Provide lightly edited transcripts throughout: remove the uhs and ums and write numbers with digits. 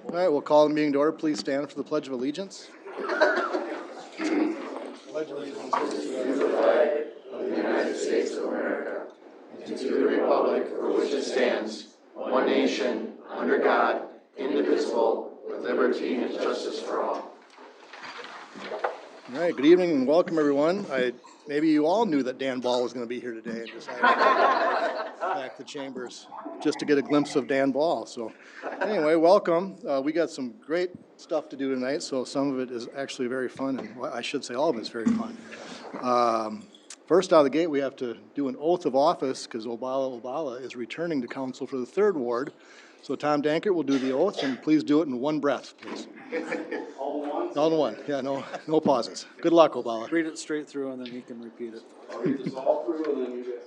All right, we'll call the meeting to order. Please stand for the Pledge of Allegiance. Pledge allegiance to the flag of the United States of America and to the republic for which it stands, one nation, under God, indivisible, with liberty and justice for all. All right, good evening and welcome, everyone. Maybe you all knew that Dan Ball was going to be here today and decided to pack the chambers just to get a glimpse of Dan Ball. So anyway, welcome. We got some great stuff to do tonight, so some of it is actually very fun, and well, I should say all of it's very fun. First out of the gate, we have to do an oath of office because Obala is returning to council for the 3rd ward. So Tom Dankert will do the oath, and please do it in one breath, please. All in one. Yeah, no pauses. Good luck, Obala. Read it straight through and then he can repeat it. I'll read this all through and then you get.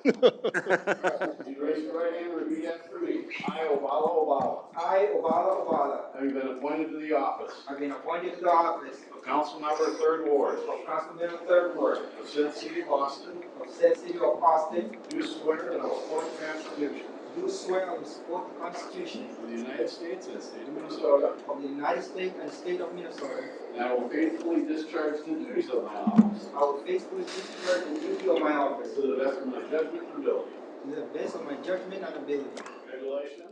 You raise your right hand and repeat after me. I, Obala. I, Obala, Having been appointed to the office have been appointed to the office of Council Member 3rd Ward of Councilman 3rd Ward of said City of Austin, of said city of Austin, do swear that I will support the Constitution do swear I will support the Constitution of the United States and the State of Minnesota, of the United States and the state of Minnesota. and I will faithfully discharge the duties of my office I will faithfully discharge the duty of my office to the best of my judgment and ability. to the best of my judgment and ability. Congratulations.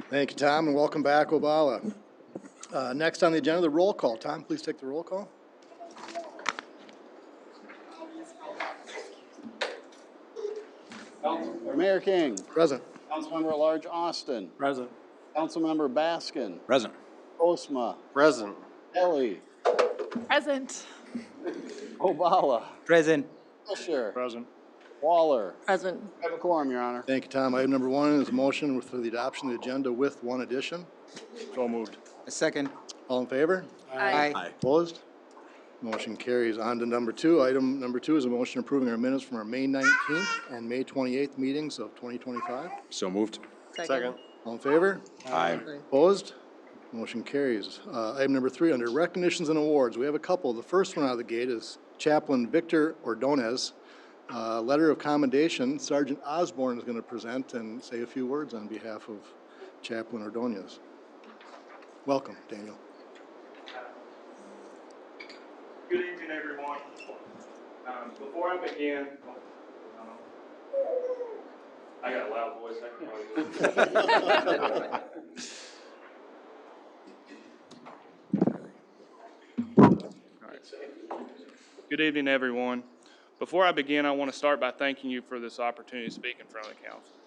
Thank you, Tom, and welcome back, Obala. Next on the agenda, the roll call. Tom, please take the roll call. Mayor King. Present. Councilmember at Large Austin. Present. Councilmember Baskin. Present. Osma. Present. Ellie. Present. Obala. Present. Fisher. Present. Waller. Present. I have a quorum, Your Honor. Thank you, Tom. Item number 1 is a motion for the adoption of the agenda with one addition. So moved. A second. All in favor? Aye. Opposed? Motion carries. On to number 2. Item number 2 is a motion approving our minutes from our May 19th and May 28th meetings of 2025. So moved. Second. All in favor? Aye. Opposed? Motion carries. Item number 3, under recognitions and awards, we have a couple. The first one out of the gate is Chaplain Victor Ordonez. Letter of commendation. Sergeant Osborne is going to present and say a few words on behalf of Chaplain Ordonez. Welcome, Daniel. Good evening, everyone. Before I begin, I got a loud voice. I can probably Good evening, everyone. Before I begin, I want to start by thanking you for this opportunity to speak in front of the council.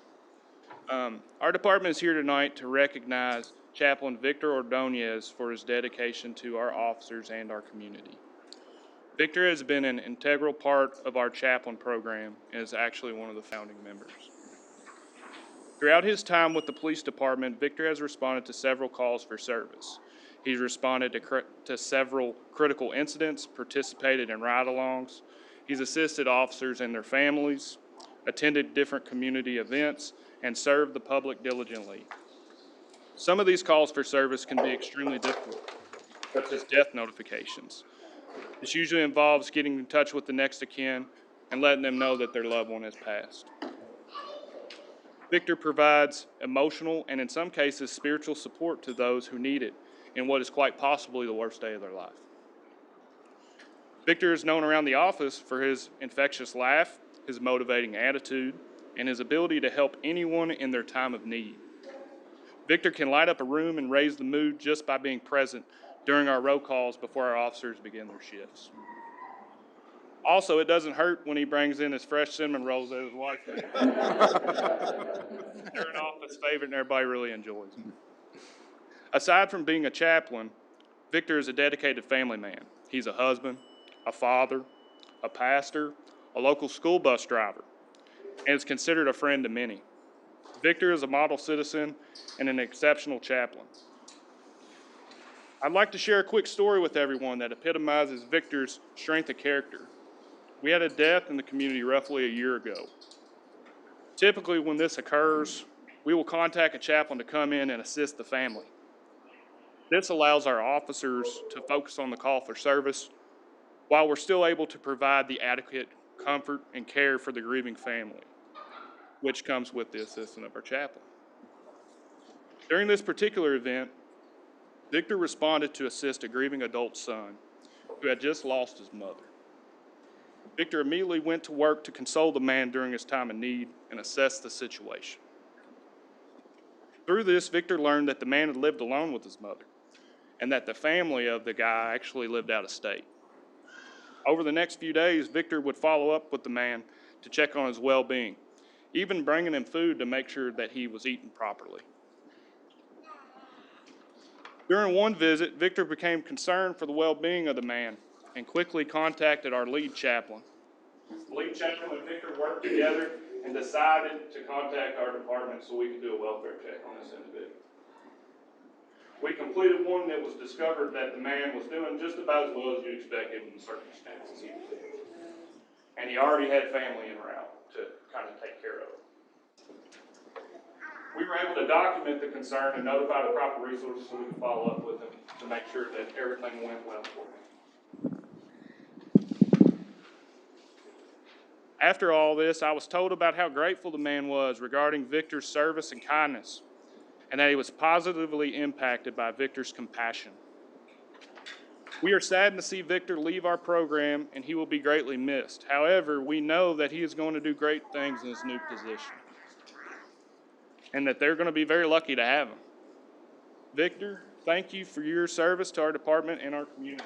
Our department is here tonight to recognize Chaplain Victor Ordonez for his dedication to our officers and our community. Victor has been an integral part of our chaplain program and is actually one of the founding members. Throughout his time with the police department, Victor has responded to several calls for service. He's responded to several critical incidents, participated in ride-alongs. He's assisted officers and their families, attended different community events, and served the public diligently. Some of these calls for service can be extremely difficult, such as death notifications. This usually involves getting in touch with the next of kin and letting them know that their loved one has passed. Victor provides emotional and, in some cases, spiritual support to those who need it in what is quite possibly the worst day of their life. Victor is known around the office for his infectious laugh, his motivating attitude, and his ability to help anyone in their time of need. Victor can light up a room and raise the mood just by being present during our roll calls before our officers begin their shifts. Also, it doesn't hurt when he brings in his fresh cinnamon rolls that his wife made. They're an office favorite and everybody really enjoys them. Aside from being a chaplain, Victor is a dedicated family man. He's a husband, a father, a pastor, a local school bus driver, and is considered a friend to many. Victor is a model citizen and an exceptional chaplain. I'd like to share a quick story with everyone that epitomizes Victor's strength of character. We had a death in the community roughly a year ago. Typically, when this occurs, we will contact a chaplain to come in and assist the family. This allows our officers to focus on the call for service while we're still able to provide the adequate comfort and care for the grieving family, which comes with the assistance of our chaplain. During this particular event, Victor responded to assist a grieving adult son who had just lost his mother. Victor immediately went to work to console the man during his time of need and assess the situation. Through this, Victor learned that the man had lived alone with his mother and that the family of the guy actually lived out of state. Over the next few days, Victor would follow up with the man to check on his well-being, even bringing him food to make sure that he was eating properly. During one visit, Victor became concerned for the well-being of the man and quickly contacted our lead chaplain. The lead chaplain and Victor worked together and decided to contact our department so we could do a welfare check on this individual. We completed one that was discovered that the man was doing just about as well as you'd expect given the circumstances he was in. And he already had family en route to kind of take care of. We were able to document the concern and notify the proper resources so we could follow up with him to make sure that everything went well for him. After all this, I was told about how grateful the man was regarding Victor's service and kindness, and that he was positively impacted by Victor's compassion. We are saddened to see Victor leave our program, and he will be greatly missed. However, we know that he is going to do great things in his new position, and that they're going to be very lucky to have him. Victor, thank you for your service to our department and our community.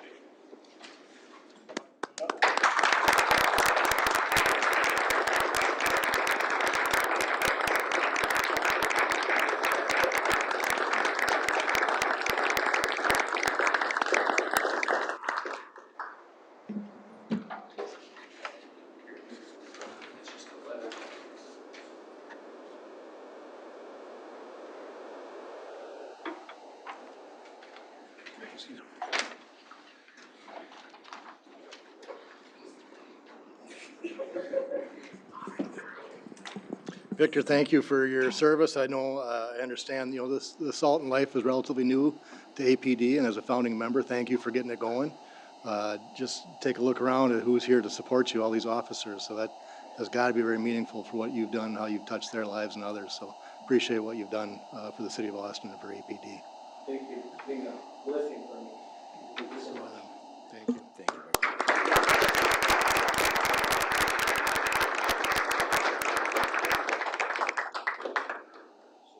Victor, thank you for your service. I know, I understand, the Salt and Life is relatively new to APD, and as a founding member, thank you for getting it going. Just take a look around at who's here to support you, all these officers, so that has got to be very meaningful for what you've done, how you've touched their lives and others. So appreciate what you've done for the city of Austin and for APD. Thank you. It's been a blessing for me. Thank you so much. Thank you. Thank you.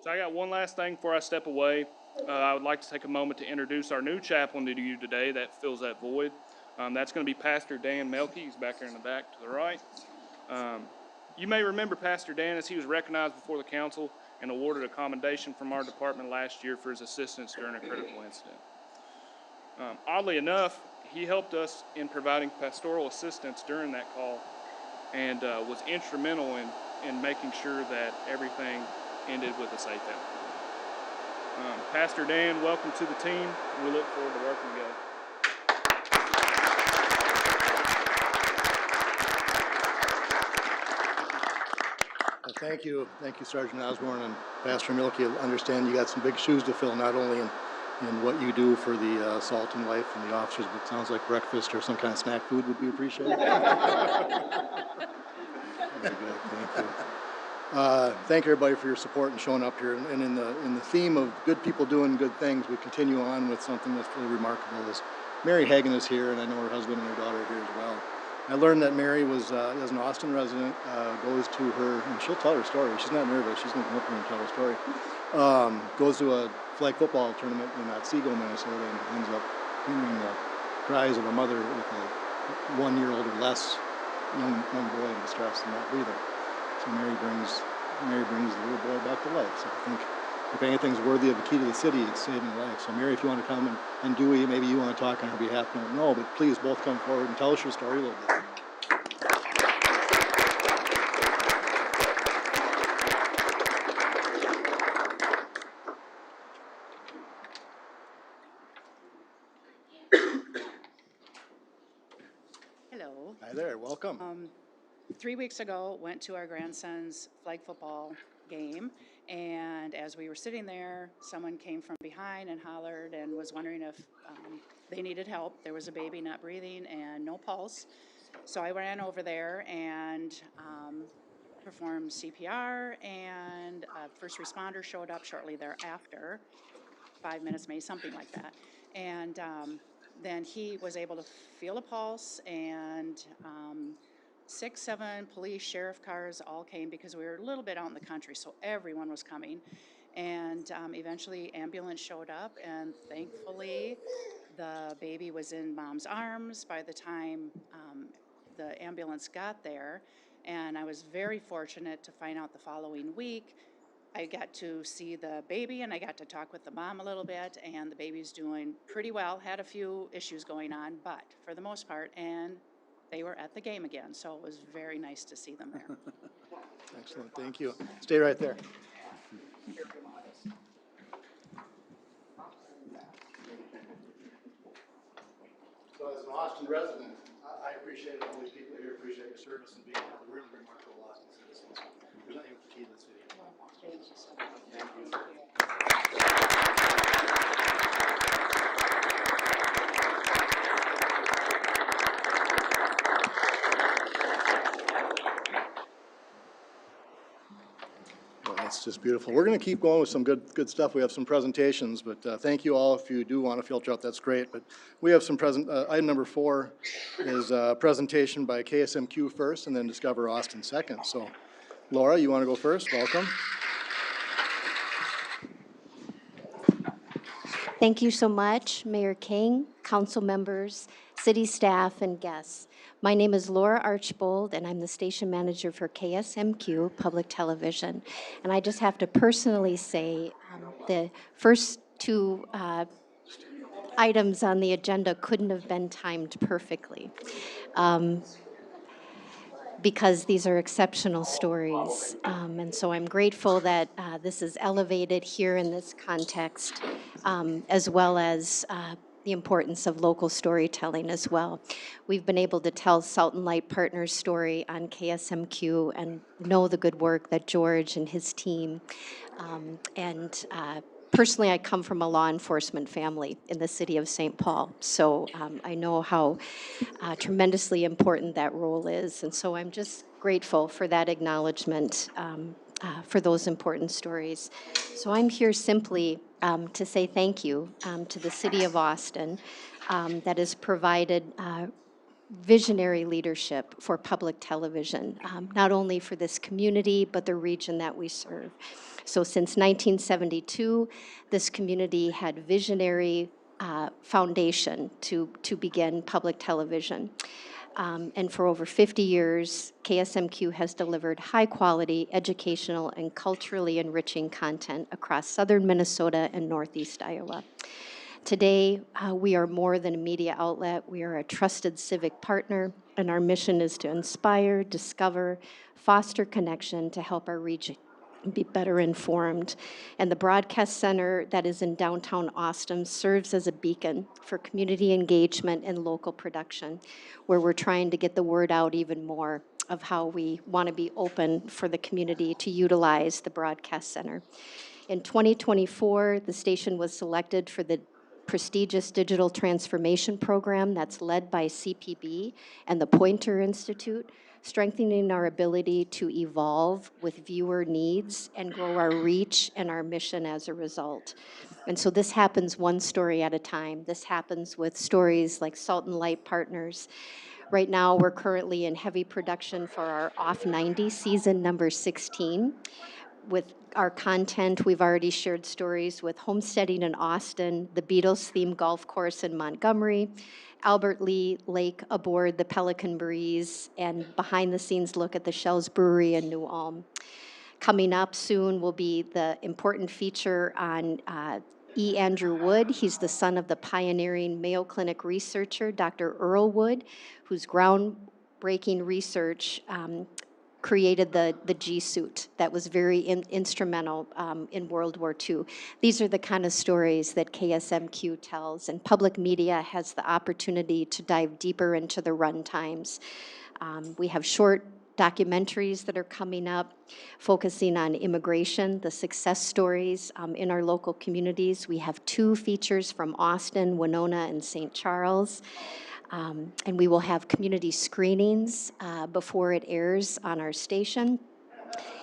So I got one last thing before I step away. I would like to take a moment to introduce our new chaplain to you today that fills that void. That's going to be Pastor Dan Melke. He's back there in the back to the right. You may remember Pastor Dan as he was recognized before the council and awarded a commendation from our department last year for his assistance during a critical incident. Oddly enough, he helped us in providing pastoral assistance during that call and was instrumental in making sure that everything ended with a safe outcome. Pastor Dan, welcome to the team. We look forward to working together. Thank you, Sergeant Osborne and Pastor Milky. I understand you got some big shoes to fill, not only in what you do for the Salt and Life and the officers, but it sounds like breakfast or some kind of snack food would be appreciated. Very good, thank you. Thank everybody for your support and showing up here. And in the theme of good people doing good things, we continue on with something that's really remarkable. Mary Hagan is here, and I know her husband and her daughter are here as well. I learned that Mary was, as an Austin resident, goes to her, and she'll tell her story. She's not nervous. She's going to come up here and tell her story. Goes to a flag football tournament in Otsego, Minnesota, and ends up hearing the cries of a mother with a 1-year-old or less young boy in distress and not breathing. So Mary brings the little boy back to life. So I think if anything's worthy of a key to the city, it's saving a life. So Mary, if you want to come, and Dewey, maybe you want to talk on her behalf, don't know, but please both come forward and tell us your story a little bit. Hello. Hi there, welcome. 3 weeks ago, went to our grandson's flag football game. And as we were sitting there, someone came from behind and hollered and was wondering if they needed help. There was a baby not breathing and no pulse. So I ran over there and performed CPR, and a first responder showed up shortly thereafter, 5 minutes maybe, something like that. And then he was able to feel a pulse, and 6, 7 police, sheriff cars all came because we were a little bit out in the country, so everyone was coming. And eventually ambulance showed up, and thankfully the baby was in mom's arms by the time the ambulance got there. And I was very fortunate to find out the following week. I got to see the baby and I got to talk with the mom a little bit, and the baby's doing pretty well, had a few issues going on, but for the most part, and they were at the game again, so it was very nice to see them there. Excellent, thank you. Stay right there. So as an Austin resident, I appreciate it. All these people here appreciate your service and being really remarkable Austin citizens. There's nothing to key to the city. Thank you so much. Thank you. Well, that's just beautiful. We're going to keep going with some good stuff. We have some presentations, but thank you all. If you do want to filter out, that's great. But we have some item number 4 is a presentation by KSMQ first, and then Discover Austin second. So, Laura, you want to go first? Welcome. Thank you so much, Mayor King, council members, city staff, and guests. My name is Laura Archbold, and I'm the station manager for KSMQ Public Television. And I just have to personally say the first 2 items on the agenda couldn't have been timed perfectly. Because these are exceptional stories. And so I'm grateful that this is elevated here in this context, as well as the importance of local storytelling as well. We've been able to tell Salt and Light Partners' story on KSMQ and know the good work that George and his team personally, I come from a law enforcement family in the city of St. Paul, so I know how tremendously important that role is, and so I'm just grateful for that acknowledgement for those important stories. So I'm here simply to say thank you to the city of Austin that has provided visionary leadership for public television, not only for this community, but the region that we serve. So since 1972, this community had visionary foundation to begin public television. And for over 50 years, KSMQ has delivered high-quality, educational, and culturally enriching content across southern Minnesota and northeast Iowa. Today, we are more than a media outlet. We are a trusted civic partner, and our mission is to inspire, discover, foster connection to help our region be better informed. And the broadcast center that is in downtown Austin serves as a beacon for community engagement and local production, where we're trying to get the word out even more of how we want to be open for the community to utilize the broadcast center. In 2024, the station was selected for the prestigious digital transformation program that's led by CPB and the Pointer Institute, strengthening our ability to evolve with viewer needs and grow our reach and our mission as a result. And so this happens one story at a time. This happens with stories like Salt and Light Partners. Right now, we're currently in heavy production for our Off 90 season number 16. With our content, we've already shared stories with homesteading in Austin, the Beatles-themed golf course in Montgomery, Albert Lee Lake aboard the Pelican Breeze, and behind-the-scenes look at the Shell's Brewery in New Ulm. Coming up soon will be the important feature on E. Andrew Wood. He's the son of the pioneering Mayo Clinic researcher, Dr. Earl Wood, whose groundbreaking research created the G suit that was very instrumental in World War II. These are the kind of stories that KSMQ tells, and public media has the opportunity to dive deeper into the run times. We have short documentaries that are coming up, focusing on immigration, the success stories in our local communities. We have 2 features from Austin, Winona, and St. Charles. And we will have community screenings before it airs on our station.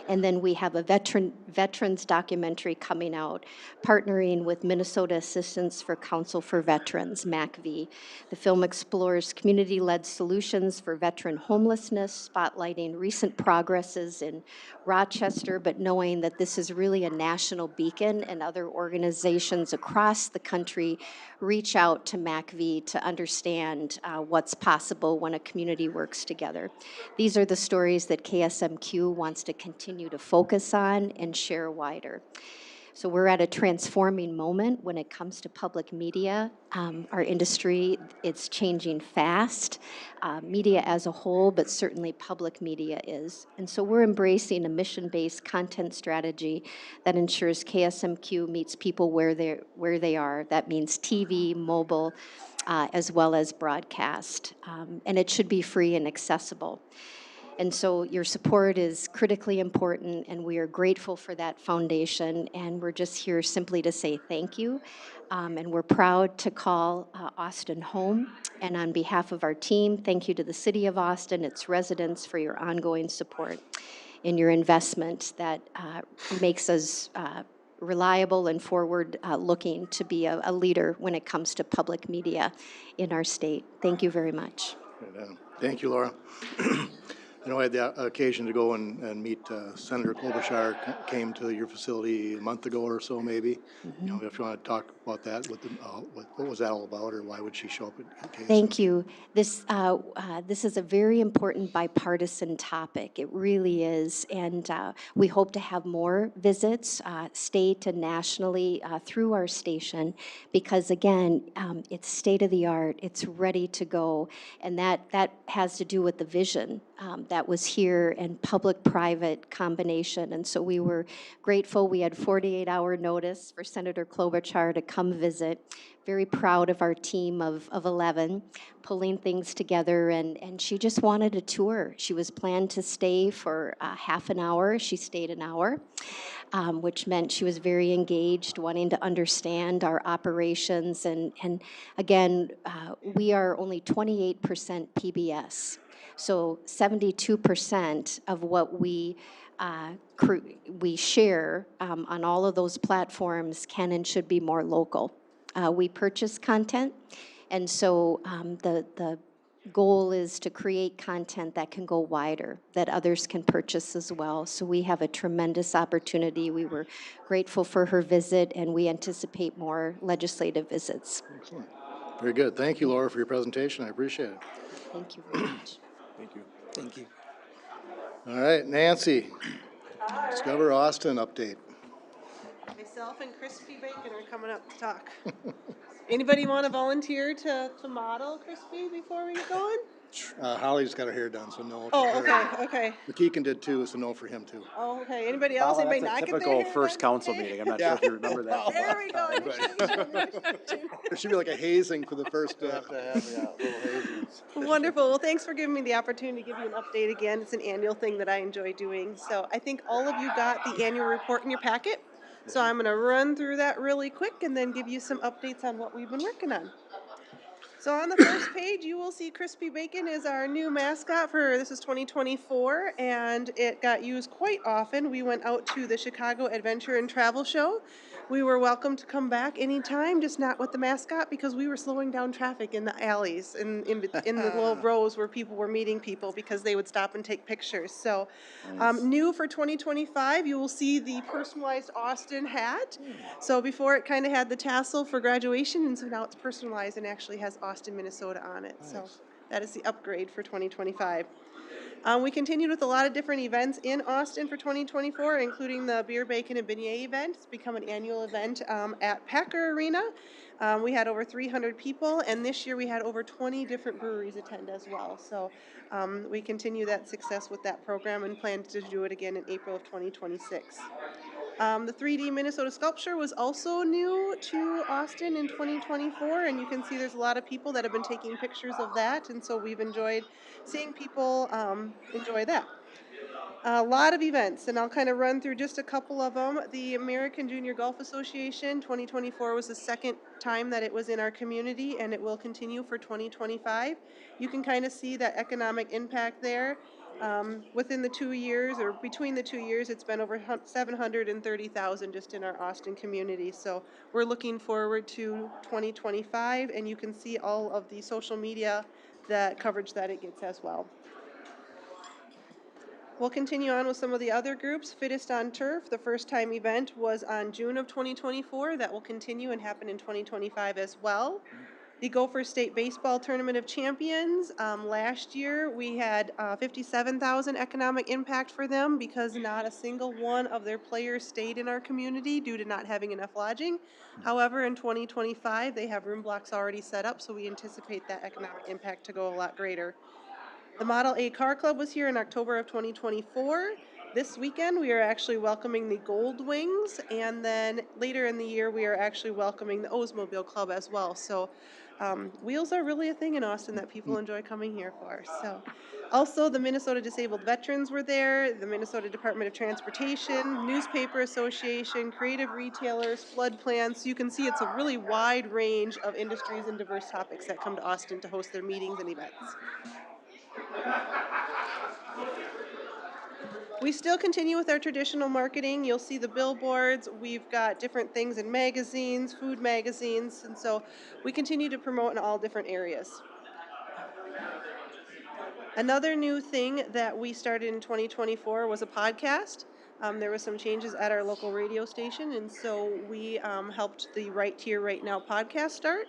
And then we have a veterans documentary coming out, partnering with Minnesota Assistance for Council for Veterans, MACV. The film explores community-led solutions for veteran homelessness, spotlighting recent progresses in Rochester, but knowing that this is really a national beacon, and other organizations across the country reach out to MACV to understand what's possible when a community works together. These are the stories that KSMQ wants to continue to focus on and share wider. So we're at a transforming moment when it comes to public media. Our industry, it's changing fast, media as a whole, but certainly public media is. And so we're embracing a mission-based content strategy that ensures KSMQ meets people where they are. That means TV, mobile, as well as broadcast. And it should be free and accessible. And so your support is critically important, and we are grateful for that foundation. And we're just here simply to say thank you. And we're proud to call Austin home. And on behalf of our team, thank you to the City of Austin, its residents, for your ongoing support and your investment that makes us reliable and forward-looking to be a leader when it comes to public media in our state. Thank you very much. Thank you, Laura. I know I had the occasion to go and meet Senator Klobuchar, came to your facility a month ago or so, maybe. You know, if you want to talk about that, what was that all about, or why would she show up at KSMQ? Thank you. This is a very important bipartisan topic. It really is, and we hope to have more visits, state and nationally, through our station, because again, it's state of the art. It's ready to go, and that has to do with the vision that was here and public-private combination. And so we were grateful. We had 48-hour notice for Senator Klobuchar to come visit. Very proud of our team of 11 pulling things together, and she just wanted a tour. She was planned to stay for half an hour. She stayed an hour, which meant she was very engaged, wanting to understand our operations. And again, we are only 28% PBS. So 72% of what we share on all of those platforms can and should be more local. We purchase content, and so the goal is to create content that can go wider, that others can purchase as well. So we have a tremendous opportunity. We were grateful for her visit, and we anticipate more legislative visits. Excellent. Very good. Thank you, Laura, for your presentation. I appreciate it. Thank you very much. Thank you. Thank you. All right, Nancy, Discover Austin update. Myself and Crispy Bacon are coming up to talk. Anybody want to volunteer to model Crispy before we get going? Holly's got her hair done, so no. Oh, for her. okay, okay. McKeekin did too, so no for him too. Oh, okay. Anybody else? Paula, Anybody that's not a get their typical hair first done council today? meeting. I'm not sure if you remember that. There we go. There should be like a hazing for the first. Little hazings. Wonderful. Well, thanks for giving me the opportunity to give you an update again. It's an annual thing that I enjoy doing. So I think all of you got the annual report in your packet. So I'm going to run through that really quick and then give you some updates on what we've been working on. So on the first page, you will see Crispy Bacon is our new mascot for, this is 2024, and it got used quite often. We went out to the Chicago Adventure and Travel Show. We were welcome to come back anytime, just not with the mascot, because we were slowing down traffic in the alleys, in the little rows where people were meeting people, because they would stop and take pictures. So new for 2025, you will see the personalized Austin hat. So before it kind of had the tassel for graduation, and so now it's personalized and actually has Austin, Minnesota on it. Nice. So that is the upgrade for 2025. We continued with a lot of different events in Austin for 2024, including the Beer, Bacon, and Beignet event. It's become an annual event at Packer Arena. We had over 300 people, and this year we had over 20 different breweries attend as well. So we continue that success with that program and plan to do it again in April of 2026. The 3D Minnesota sculpture was also new to Austin in 2024, and you can see there's a lot of people that have been taking pictures of that, and so we've enjoyed seeing people enjoy that. A lot of events, and I'll kind of run through just a couple of them. The American Junior Golf Association 2024 was the second time that it was in our community, and it will continue for 2025. You can kind of see that economic impact there. Within the 2 years, or between the 2 years, it's been over 730,000 just in our Austin community. So we're looking forward to 2025, and you can see all of the social media that coverage that it gets as well. We'll continue on with some of the other groups. Fittest on Turf, the first time event was on June of 2024. That will continue and happen in 2025 as well. The Gopher State Baseball Tournament of Champions, last year we had 57,000 economic impact for them because not a single one of their players stayed in our community due to not having enough lodging. However, in 2025, they have room blocks already set up, so we anticipate that economic impact to go a lot greater. The Model A Car Club was here in October of 2024. This weekend, we are actually welcoming the Gold Wings, and then later in the year, we are actually welcoming the Oldsmobile Club as well. So, wheels are really a thing in Austin that people enjoy coming here for. So, also the Minnesota Disabled Veterans were there, the Minnesota Department of Transportation, Newspaper Association, creative retailers, flood plans. So you can see it's a really wide range of industries and diverse topics that come to Austin to host their meetings and events. We still continue with our traditional marketing. You'll see the billboards. We've got different things in magazines, food magazines, and so we continue to promote in all different areas. Another new thing that we started in 2024 was a podcast. There were some changes at our local radio station, and so we helped the Right Here, Right Now podcast start.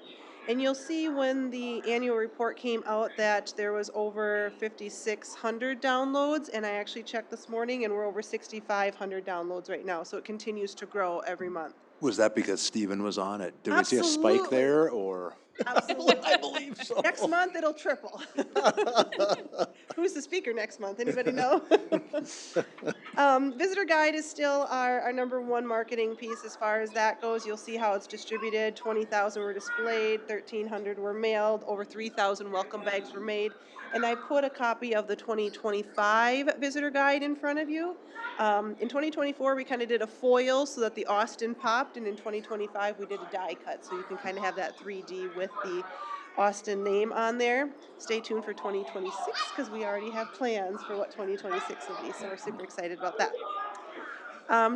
And you'll see when the annual report came out that there was over 5,600 downloads, and I actually checked this morning, and we're over 6,500 downloads right now, so it continues to grow every month. Was that because Steven was on it? Did we see a spike there, or? Absolutely. I believe so. Next month, it'll triple. Who's the speaker next month? Anybody know? Visitor guide is still our number one marketing piece as far as that goes. You'll see how it's distributed. 20,000 were displayed, 1,300 were mailed, over 3,000 welcome bags were made. And I put a copy of the 2025 visitor guide in front of you. In 2024, we kind of did a foil so that the Austin popped, and in 2025, we did a die cut, so you can kind of have that 3D with the Austin name on there. Stay tuned for 2026 because we already have plans for what 2026 will be, so we're super excited about that.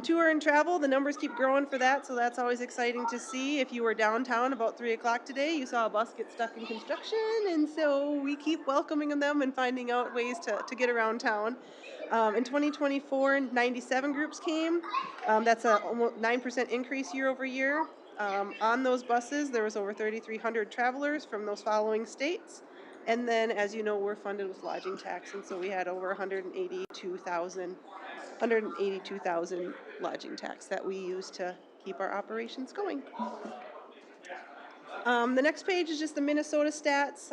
Tour and travel, the numbers keep growing for that, so that's always exciting to see. If you were downtown about 3 o'clock today, you saw a bus get stuck in construction, and so we keep welcoming them and finding out ways to get around town. In 2024, 97 groups came. That's a almost 9% increase year over year. On those buses, there was over 3,300 travelers from those following states. And then, as you know, we're funded with lodging tax, and so we had over 182,000 lodging tax that we use to keep our operations going. The next page is just the Minnesota stats.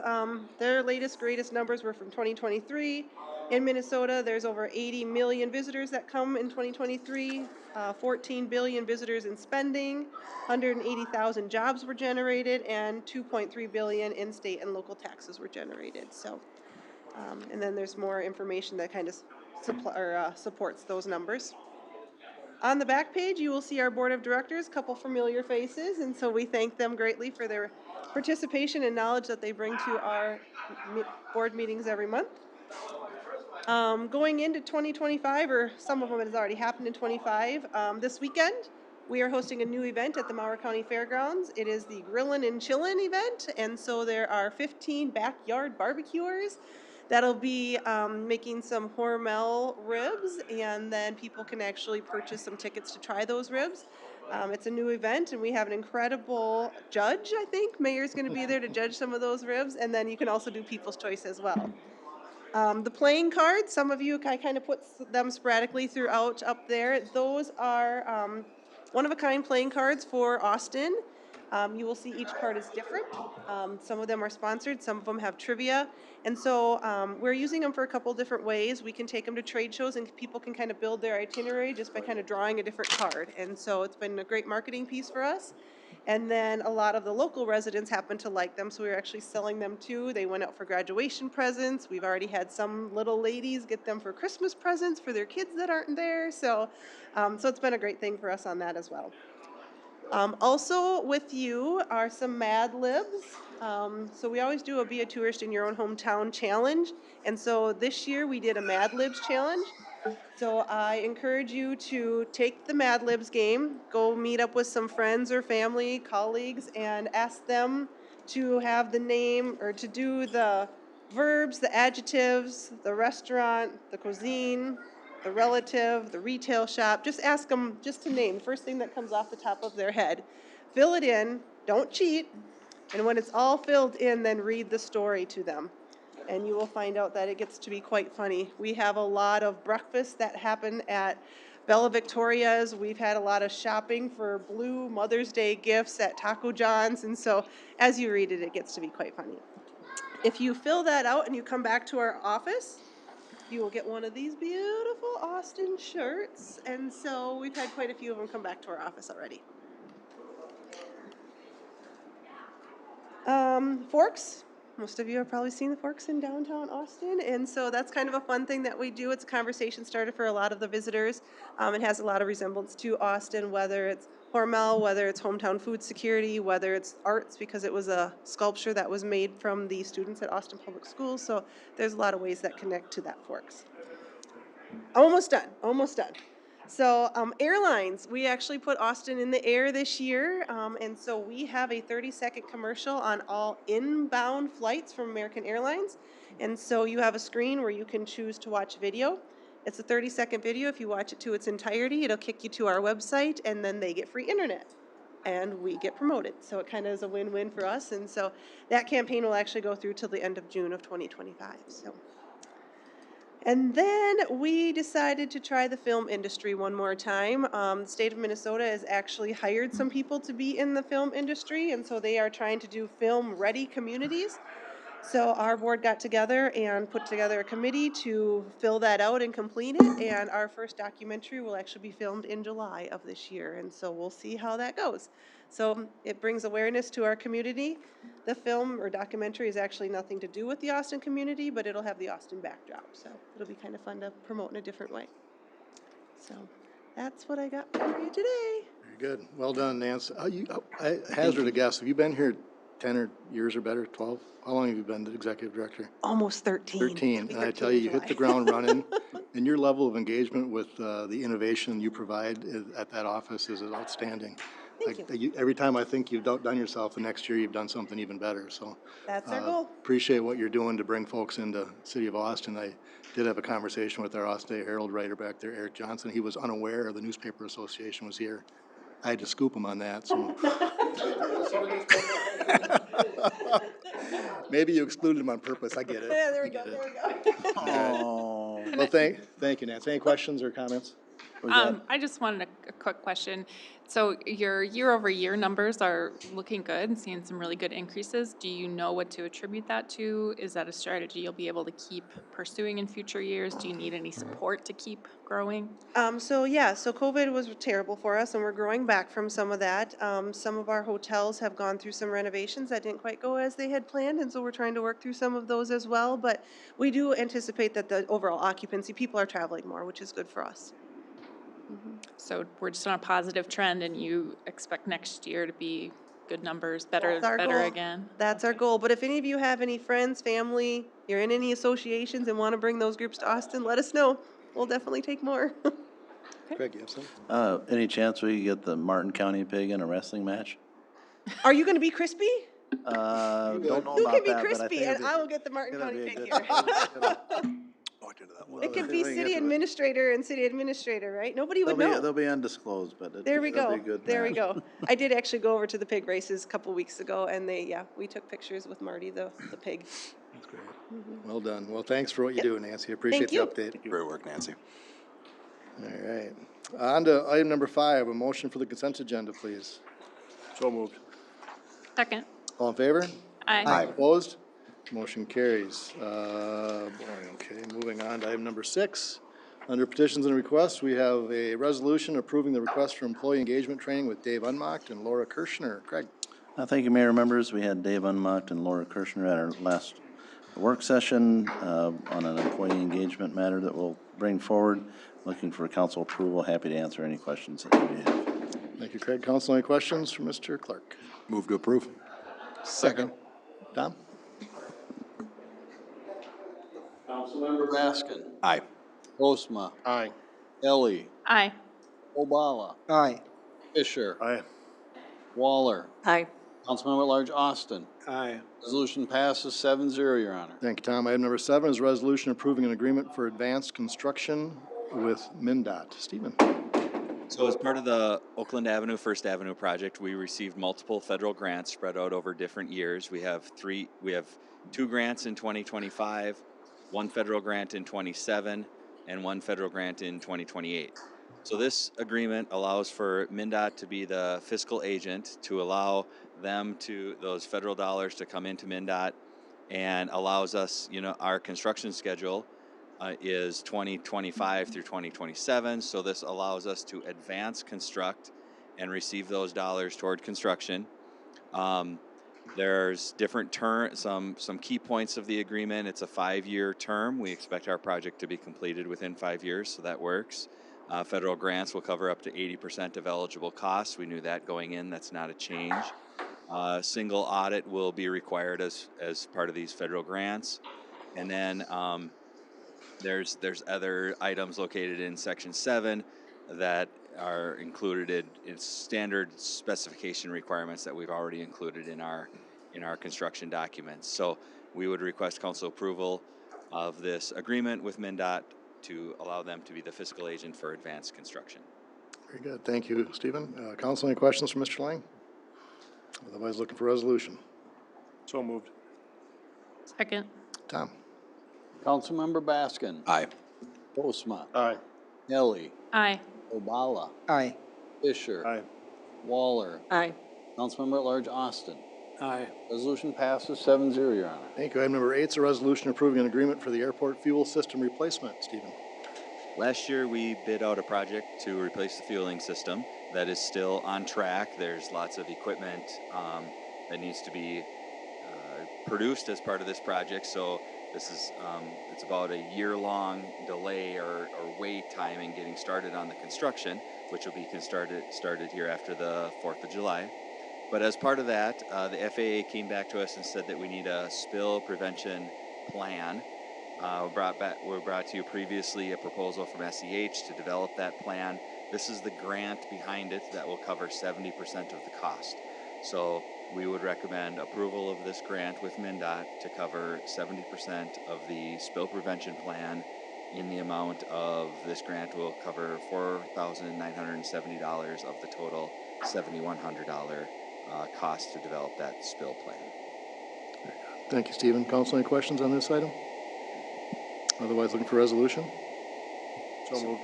Their latest, greatest numbers were from 2023. In Minnesota, there's over 80 million visitors that come in 2023, 14 billion visitors in spending, 180,000 jobs were generated, and 2.3 billion in state and local taxes were generated. So, and then there's more information that kind of supports those numbers. On the back page, you will see our board of directors, a couple familiar faces, and so we thank them greatly for their participation and knowledge that they bring to our board meetings every month. Going into 2025, or some of them has already happened in 25, this weekend, we are hosting a new event at the Mower County Fairgrounds. It is the Grillin' and Chillin' event, and so there are 15 backyard barbecuers that'll be making some Hormel ribs, and then people can actually purchase some tickets to try those ribs. It's a new event, and we have an incredible judge, I think. Mayor's going to be there to judge some of those ribs, and then you can also do People's Choice as well. The playing cards, some of you, I kind of put them sporadically throughout up there. Those are one-of-a-kind playing cards for Austin. You will see each card is different. Some of them are sponsored, some of them have trivia. And so we're using them for a couple different ways. We can take them to trade shows and people can kind of build their itinerary just by kind of drawing a different card. And so it's been a great marketing piece for us. And then a lot of the local residents happened to like them, so we were actually selling them too. They went out for graduation presents. We've already had some little ladies get them for Christmas presents for their kids that aren't there. So it's been a great thing for us on that as well. Also with you are some Mad Libs. So we always do a Be a Tourist in Your Own Hometown challenge. And so this year we did a Mad Libs challenge. So I encourage you to take the Mad Libs game, go meet up with some friends or family, colleagues, and ask them to have the name or to do the verbs, the adjectives, the restaurant, the cuisine, the relative, the retail shop. Just ask them just to name the first thing that comes off the top of their head. Fill it in, don't cheat, and when it's all filled in, then read the story to them. And you will find out that it gets to be quite funny. We have a lot of breakfasts that happen at Bella Victoria's. We've had a lot of shopping for Blue Mother's Day gifts at Taco John's. And so as you read it, it gets to be quite funny. If you fill that out and you come back to our office, you will get one of these beautiful Austin shirts. And so we've had quite a few of them come back to our office already. Forks. Most of you have probably seen the Forks in downtown Austin, and so that's kind of a fun thing that we do. It's a conversation starter for a lot of the visitors. It has a lot of resemblance to Austin, whether it's Hormel, whether it's hometown food security, whether it's arts, because it was a sculpture that was made from the students at Austin Public Schools, so there's a lot of ways that connect to that Forks. Almost done, almost done. So airlines, we actually put Austin in the air this year, and so we have a 30-second commercial on all inbound flights from American Airlines. And so you have a screen where you can choose to watch video. It's a 30-second video. If you watch it to its entirety, it'll kick you to our website, and then they get free internet. And we get promoted. So it kind of is a win-win for us. And so that campaign will actually go through till the end of June of 2025. So. And then we decided to try the film industry one more time. The state of Minnesota has actually hired some people to be in the film industry, and so they are trying to do film-ready communities. So our board got together and put together a committee to fill that out and complete it, and our first documentary will actually be filmed in July of this year, and so we'll see how that goes. So it brings awareness to our community. The film or documentary is actually nothing to do with the Austin community, but it'll have the Austin backdrop, so it'll be kind of fun to promote in a different way. So that's what I got for you today. Very good. Well done, Nance. I hazard a guess. Have you been here 10 years or better, 12? How long have you been the executive director? Almost 13. 13. And I tell you, you hit the ground running, and your level of engagement with the innovation you provide at that office is outstanding. Thank you. Every time I think you've outdone yourself, the next year you've done something even better. So That's our goal. Appreciate what you're doing to bring folks into the city of Austin. I did have a conversation with our Austin Day Herald writer back there, Eric Johnson. He was unaware the newspaper association was here. I had to scoop him on that. So maybe you excluded him on purpose. I get it. Yeah, there we go. There we go. Oh. Well, thank you, Nancy. Any questions or comments? I just wanted a quick question. So your year-over-year numbers are looking good and seeing some really good increases. Do you know what to attribute that to? Is that a strategy you'll be able to keep pursuing in future years? Do you need any support to keep growing? So COVID was terrible for us, and we're growing back from some of that. Some of our hotels have gone through some renovations that didn't quite go as they had planned, and so we're trying to work through some of those as well. But we do anticipate that the overall occupancy, people are traveling more, which is good for us. So we're just on a positive trend, and you expect next year to be good numbers, better goal. again? That's our goal. But if any of you have any friends, family, you're in any associations and want to bring those groups to Austin, let us know. We'll definitely take more. Craig, you have something? Any chance we get the Martin County Pig in a wrestling match? Are you going to be crispy? Don't know You about can be that, but I crispy, think and I will get the Martin gonna County be a pig good- here. It could be Well, city administrator and city administrator, right? Nobody would know. They'll be undisclosed, but There we it'll go. be a good There we match. go. I did actually go over to the pig races a couple weeks ago, and we took pictures with Marty, the pig. That's great. Well done. Well, thanks for what you do, Nancy. Appreciate the update. Great work, Nancy. All right. On to item number 5, a motion for the consent agenda, please. So moved. Second. All in favor? Aye. Opposed? Motion carries. Boring, okay. Moving on to item number 6, Under petitions and requests, we have a resolution approving the request for employee engagement training with Dave Unmacht and Laura Kirschner. Craig? Thank you, Mayor, members. We had Dave Unmacht and Laura Kirschner at our last work session on an employee engagement matter that we'll bring forward. Looking for council approval. Happy to answer any questions that you may have. Thank you, Craig. Council, any questions for Mr. Clark? Move to approve. Second. Tom? Councilmember Baskin. Aye. Postma. Aye. Ellie. Aye. Obala. Aye. Fisher. Aye. Waller. Aye. Councilmember at Large Austin. Aye. Resolution passes 7-0, Your Honor. Thank you, Tom. Item number 7 is a resolution approving an agreement for advanced construction with MnDOT. Stephen? So as part of the Oakland Avenue, First Avenue project, we received multiple federal grants spread out over different years. We have 2 grants in 2025, 1 federal grant in 27, and 1 federal grant in 2028. So this agreement allows for MnDOT to be the fiscal agent to allow those federal dollars to come into MnDOT, and allows us, our construction schedule is 2025 through 2027. So this allows us to advance construct and receive those dollars toward construction. There's different some key points of the agreement. It's a 5-year term. We expect our project to be completed within 5 years, so that works. Federal grants will cover up to 80% of eligible costs. We knew that going in. That's not a change. Single audit will be required as part of these federal grants. And then there's other items located in Section 7 that are included in standard specification requirements that we've already included in our construction documents. So we would request council approval of this agreement with MnDOT to allow them to be the fiscal agent for advanced construction. Very good. Thank you, Stephen. Council, any questions for Mr. Lang? Otherwise, looking for resolution. So moved. Second. Tom? Councilmember Baskin. Aye. Postma. Aye. Ellie. Aye. Obala. Aye. Fisher. Aye. Waller. Aye. Councilmember at Large Austin. Aye. Resolution passes 7-0, Your Honor. Thank you. Item number 8 is a resolution approving an agreement for the airport fuel system replacement. Stephen? Last year, we bid out a project to replace the fueling system. That is still on track. There's lots of equipment that needs to be produced as part of this project. So this is it's about a year-long delay or wait time in getting started on the construction, which will be started here after the 4th of July. But as part of that, the FAA came back to us and said that we need a spill prevention plan. We brought to you previously a proposal from SEH to develop that plan. This is the grant behind it that will cover 70% of the cost. So we would recommend approval of this grant with MnDOT to cover 70% of the spill prevention plan. In the amount of this grant will cover $4,970 of the total $7,100 cost to develop that spill plan. Thank you, Stephen. Council, any questions on this item? Otherwise, looking for resolution. So moved.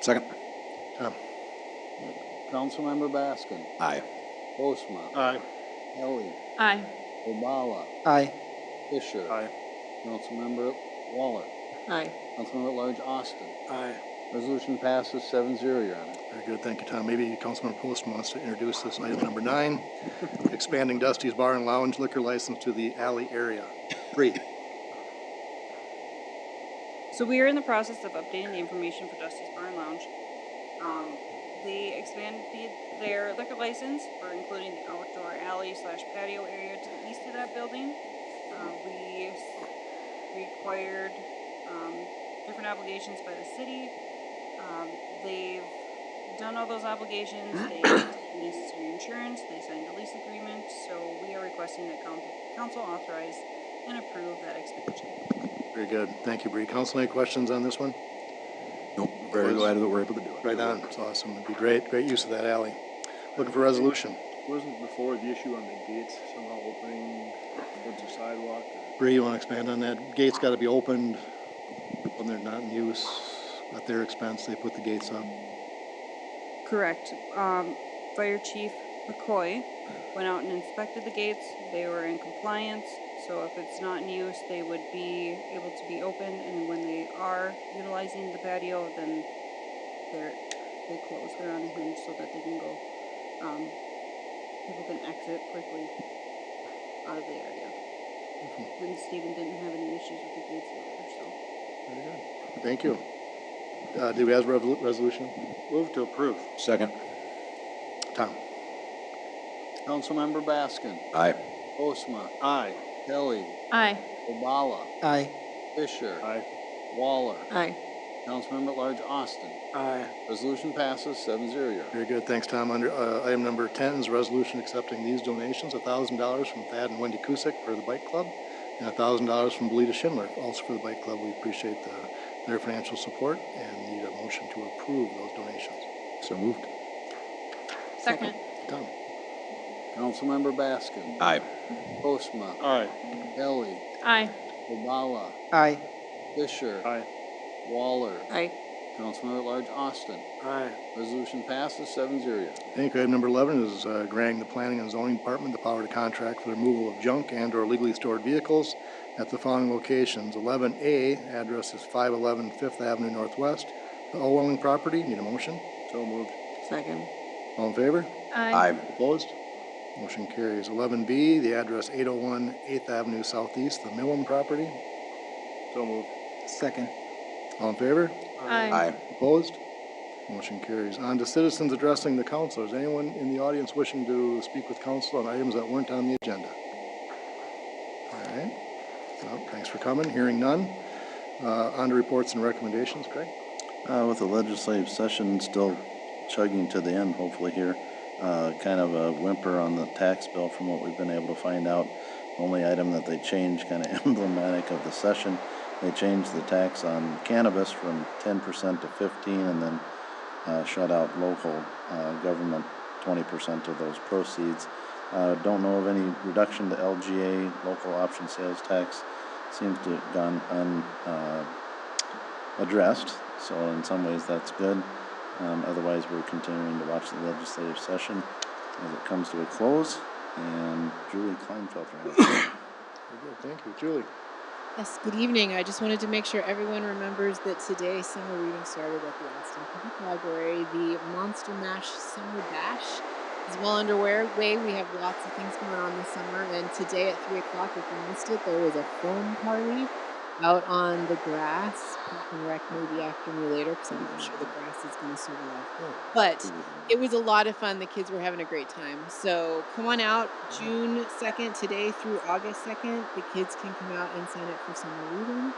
Second. Tom? Councilmember Baskin. Aye. Postma. Aye. Ellie. Aye. Obala. Aye. Fisher. Aye. Councilmember Waller. Aye. Councilmember at Large Austin. Aye. Resolution passes 7-0, Your Honor. Very good. Thank you, Tom. Maybe Councilmember Postma wants to introduce this item number 9, expanding Dusty's Bar and Lounge liquor license to the alley area. Bree? So we are in the process of updating the information for Dusty's Bar and Lounge. They expanded their liquor license for including the outdoor alley / patio area to the east of that building. We required different obligations by the city. They've done all those obligations. They taken necessary insurance. They signed a lease agreement. So we are requesting that council authorize and approve that expansion. Very good. Thank you, Bree. Council, any questions on this one? Nope. Very glad that we're able to do it. Right on. It's awesome. It'd be great use of that alley. Looking for resolution. Wasn't before the issue on the gates somehow opening towards the sidewalk? Bree, you want to expand on that? Gates got to be opened when they're not in use. At their expense, they put the gates up. Correct. Fire Chief McCoy went out and inspected the gates. They were in compliance, So if it's not in use, they would be able to be open, and when they are utilizing the patio, then they close. They're on a hinge so that they can go, people can exit quickly out of the area. And Stephen didn't have any issues with the gates either, so. Very good. Thank you. Do we have a resolution? Move to approve. Second. Tom? Councilmember Baskin. Aye. Postma. Aye. Kelly. Aye. Obala. Aye. Fisher. Aye. Waller. Aye. Councilmember at Large Austin. Aye. Resolution passes 7-0, Your Honor. Very good, thanks, Tom. Under item number 10 is a resolution accepting these donations, $1,000 from Thad and Wendy Kusick for the bike club, and $1,000 from Belita Schindler, also for the bike club. We appreciate their financial support and need a motion to approve those donations. So moved. Second. Tom? Councilmember Baskin. Aye. Postma. Aye. Kelly. Aye. Obala. Aye. Fisher. Aye. Waller. Aye. Councilmember at Large Austin. Aye. Resolution passes 7-0, Your Honor. Thank you. Item number 11 is granting the Planning and Zoning Department the power to contract for the removal of junk and or illegally stored vehicles at the following locations. 11A, address is 511 Fifth Avenue Northwest. The Owelling property, need a motion? So moved. Second. All in favor? Aye. Opposed? Motion carries. 11B, the address 801 8th Avenue Southeast, the Millam property. So moved. Second. All in favor? Aye. Opposed? Motion carries. On to citizens addressing the council. Is anyone in the audience wishing to speak with council on items that weren't on the agenda? All right. Well, thanks for coming. Hearing none. On to reports and recommendations. Craig? With the legislative session still chugging to the end, hopefully here, kind of a whimper on the tax bill from what we've been able to find out. Only item that they changed, kind of emblematic of the session, they changed the tax on cannabis from 10% to 15, and then shut out local government 20% of those proceeds. Don't know of any reduction to LGA, local option sales tax. Seems to have gone unaddressed, so in some ways that's good. Otherwise, we're continuing to watch the legislative session as it comes to a close. And Julie Kleinfelter has Very good. Thank you. Julie? Yes, good evening. I just wanted to make sure everyone remembers that today summer reading started at the Austin Public Library. The Monster Mash Summer Bash is well underway. We have lots of things going on this summer, and today at 3 o'clock, if you missed it, there was a foam party out on the grass. Park and Rec maybe after me later, because I'm not sure the grass is going to survive. But it was a lot of fun. The kids were having a great time. So come on out June 2nd, today through August 2nd. The kids can come out and sign up for summer reading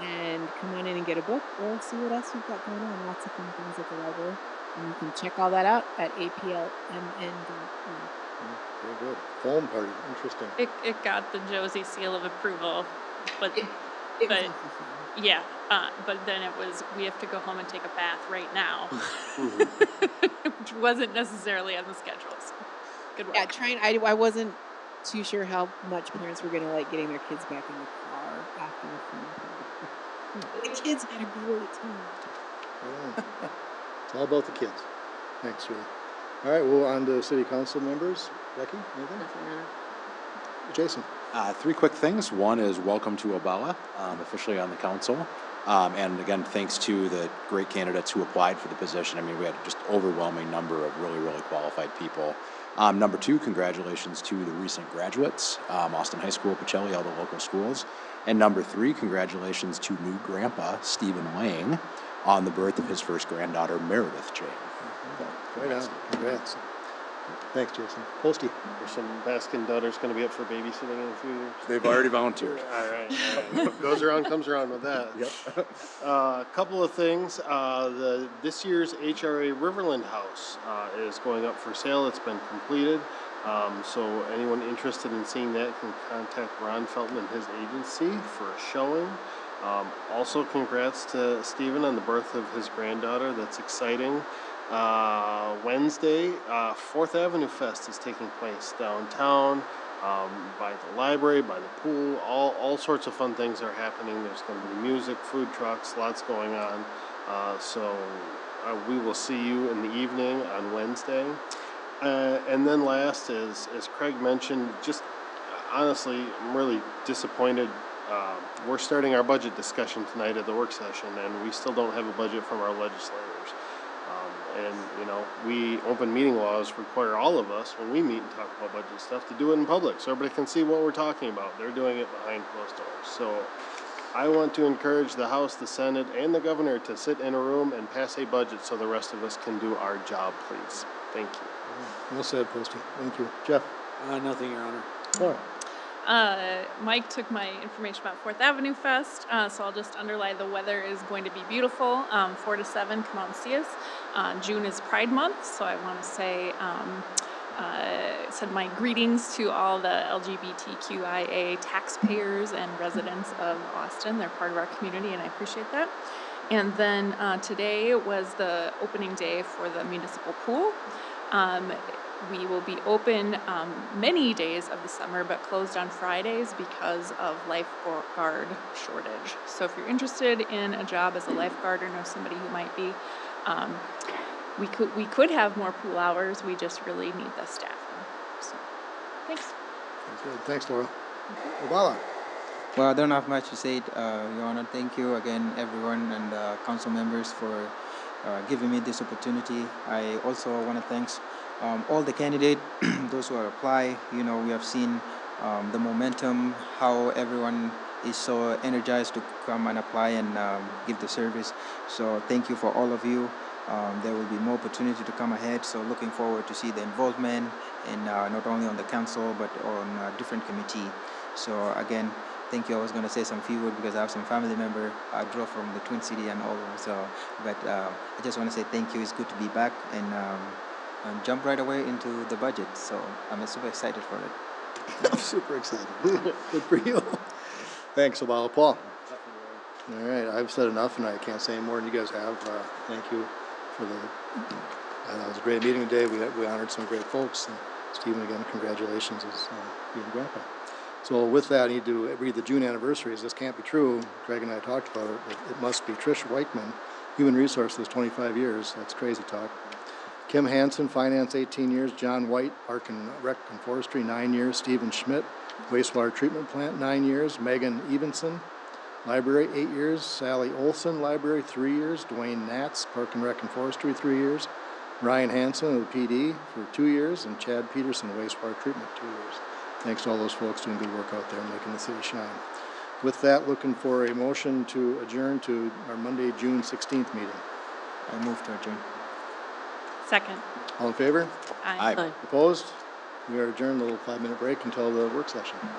and come on in and get a book or see what else we've got going on. Lots of fun things at the library. And you can check all that out at aplmn.org. Very good. Foam party. Interesting. It got the Josie seal of approval, but It was but awful fun. yeah, but then it was we have to go home and take a bath right now, which wasn't necessarily on the schedule. So good work. Yeah, I wasn't too sure how much parents were gonna like getting their kids back in the car after the fun party. The kids had a great time. Yeah. It's all about the kids. Thanks, Julie. All right, well, on to city council members. Becky, anything? Jason? 3 quick things. One is welcome to Obala, officially on the council. And again, thanks to the great candidates who applied for the position. I mean, we had just overwhelming number of really, really qualified people. Number 2, congratulations to the recent graduates, Austin High School, Pacelli, all the local schools. And number 3, congratulations to new grandpa, Stephen Wang, on the birth of his first granddaughter, Meredith Jane. Right on. Congrats. Thanks, Jason. Posty. There's some Baskin daughters going to be up for babysitting in a few years. They've already volunteered. All right. Goes around, comes around with that. Yep. A couple of things. This year's HRA Riverland House is going up for sale. It's been completed. So anyone interested in seeing that can contact Ron Felton and his agency for a showing. Also, congrats to Stephen on the birth of his granddaughter. That's exciting. Wednesday, 4th Avenue Fest is taking place downtown, by the library, by the pool. All sorts of fun things are happening. There's going to be music, food trucks, lots going on. So we will see you in the evening on Wednesday. And then last, as Craig mentioned, just honestly, I'm really disappointed. We're starting our budget discussion tonight at the work session, and we still don't have a budget from our legislators. And, you know, open meeting laws require all of us, when we meet and talk about budget stuff, to do it in public so everybody can see what we're talking about. They're doing it behind closed doors. So I want to encourage the House, the Senate, and the governor to sit in a room and pass a budget so the rest of us can do our job, please. Thank you. Well said, Posty. Thank you. Jeff? Nothing, Your Honor. Laura? Mike took my information about 4th Avenue Fest, so I'll just underline the weather is going to be beautiful. 4 to 7, come out and see us. June is Pride Month, so I want to say, send my greetings to all the LGBTQIA taxpayers and residents of Austin. They're part of our community, and I appreciate that. And then today was the opening day for the municipal pool. We will be open many days of the summer, but closed on Fridays because of lifeguard shortage. So if you're interested in a job as a lifeguard or know somebody who might be, we could have more pool hours. We just really need the staffing. So, thanks. Sounds good. Thanks, Laura. Obala? Well, I don't have much to say, Your Honor. Thank you again, everyone, and council members for giving me this opportunity. I also want to thank all the candidates, those who have applied. You know, we have seen the momentum, how everyone is so energized to come and apply and give the service. So thank you for all of you. There will be more opportunity to come ahead. So looking forward to see the involvement, and not only on the council, but on different committee. So again, thank you. I was going to say some few words because I have some family member. I drove from the Twin City and all over. So, but I just want to say thank you. It's good to be back and jump right away into the budget. So I'm super excited for it. I'm super excited. Good for you. Thanks, Obala. Paul? All right, I've said enough, and I can't say any more than you guys have. Thank you for that was a great meeting today. We honored some great folks. And Stephen, again, congratulations as being grandpa. So with that, I need to read the June anniversaries. This can't be true. Greg and I talked about it, but it must be. Trish Weichman, Human Resources, 25 years. That's crazy talk. Kim Hansen, Finance, 18 years. John White, Park and Rec and Forestry, 9 years. Stephen Schmidt, Wastewater Treatment Plant, 9 years. Megan Evenson, Library, 8 years. Sally Olson, Library, 3 years. Dwayne Natz, Park and Rec and Forestry, 3 years. Ryan Hansen of the PD for 2 years. And Chad Peterson, Wastewater Treatment, 2 years. Thanks to all those folks doing good work out there and making the city shine. With that, looking for a motion to adjourn to our Monday, June 16th meeting. I move to adjourn. Second. All in favor? Aye. Opposed? We are adjourned. A little 5-minute break until the work session.